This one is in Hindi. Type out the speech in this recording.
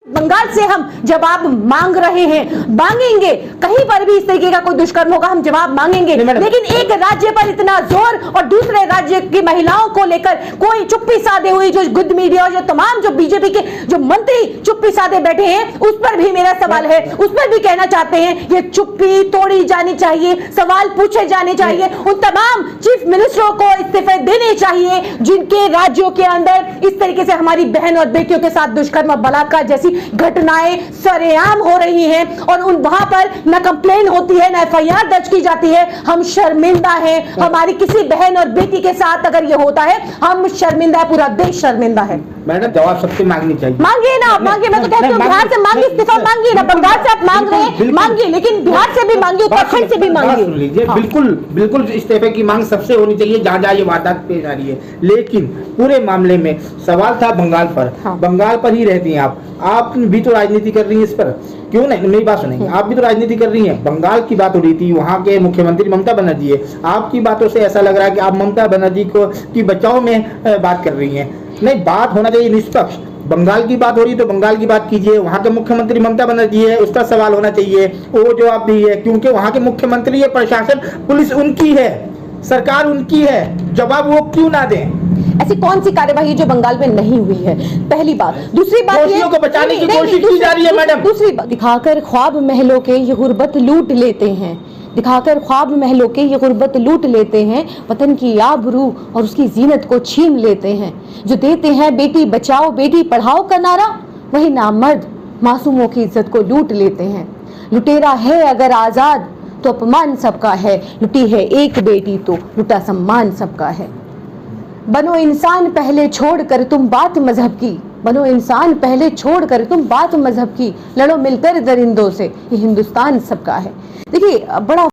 बंगाल से हम जवाब मांग रहे हैं, मांगेंगे। कहीं पर भी इस तरीके का कोई दुष्कर्म होगा हम जवाब मांगेंगे, लेकिन एक राज्य पर इतना जोर और दूसरे राज्य की महिलाओं को लेकर कोई चुप्पी साधे हुई जो गुड मीडिया और जो तमाम जो बीजेपी के जो मंत्री चुप्पी साधे बैठे हैं, उस पर भी मेरा सवाल है। उस पर भी कहना चाहते हैं ये चुप्पी तोड़ी जानी चाहिए, सवाल पूछे जाने चाहिए। उन तमाम चीफ मिनिस्टरों को इस्तीफे देने चाहिए जिनके राज्यों के अंदर इस तरीके से हमारी बहन और बेटियों के साथ दुष्कर्म और बलात्कार जैसी घटनाएं सरेआम हो रही हैं और उन वहां पर न कंप्लेन होती है, न एफआईआर दर्ज की जाती है। हम शर्मिंदा हैं, हमारी किसी बहन और बेटी के साथ अगर ये होता है हम शर्मिंदा है, पूरा देश शर्मिंदा है। मैडम जवाब सबसे मांगनी चाहिए। मांगिए ना आप, मांगिए। मैं तो कहती हूँ बिहार से मांगिए, इस्तीफा मांगिए ना। बंगाल से आप मांग रहे हैं, मांगिए, लेकिन बिहार से भी मांगिए, उत्तराखंड से भी मांगिए। बिल्कुल बिल्कुल इस्तीफे की मांग सबसे होनी चाहिए जहाँ जहाँ ये वारदात पेश आ रही है। लेकिन पूरे मामले में सवाल था बंगाल पर। बंगाल पर ही रहती हैं आप भी तो राजनीति कर रही हैं इस पर, क्यों नहीं? मेरी बात सुनेंगे, आप भी तो राजनीति कर रही हैं। बंगाल की बात हो रही थी, वहाँ के मुख्यमंत्री ममता बनर्जी है। आपकी बातों से ऐसा लग रहा है कि आप ममता बनर्जी को की बचाव में बात कर रही हैं। नहीं, बात होना चाहिए निष्पक्ष। बंगाल की बात हो रही है तो बंगाल की बात कीजिए। वहाँ के मुख्यमंत्री ममता बनर्जी है, उसका सवाल होना चाहिए, वो जवाब भी है, क्योंकि वहाँ के मुख्यमंत्री है, प्रशासन पुलिस उनकी है, सरकार उनकी है, जवाब वो क्यों ना दें? ऐसी कौन सी कार्यवाही जो बंगाल में नहीं हुई है? पहली बात। दूसरी बात, दोषियों को बचाने की कोशिश की जा रही है मैडम। दूसरी बात, दिखाकर ख्वाब महलों के ये गुर्बत लूट लेते हैं, दिखाकर ख्वाब महलों के ये गुर्बत लूट लेते हैं, वतन की आबरू और उसकी जीनत को छीन लेते हैं। जो देते हैं बेटी बचाओ बेटी पढ़ाओ का नारा, वही नामर्द मासूमों की इज्जत को लूट लेते हैं। लुटेरा है अगर आजाद तो अपमान सबका है, लुटी है एक बेटी तो लुटा सम्मान सबका है। बनो इंसान पहले छोड़कर तुम बात मजहब की, बनो इंसान पहले छोड़कर तुम बात मजहब की, लड़ो मिलकर दरिंदों से, ये हिंदुस्तान सबका है। देखिए बड़ा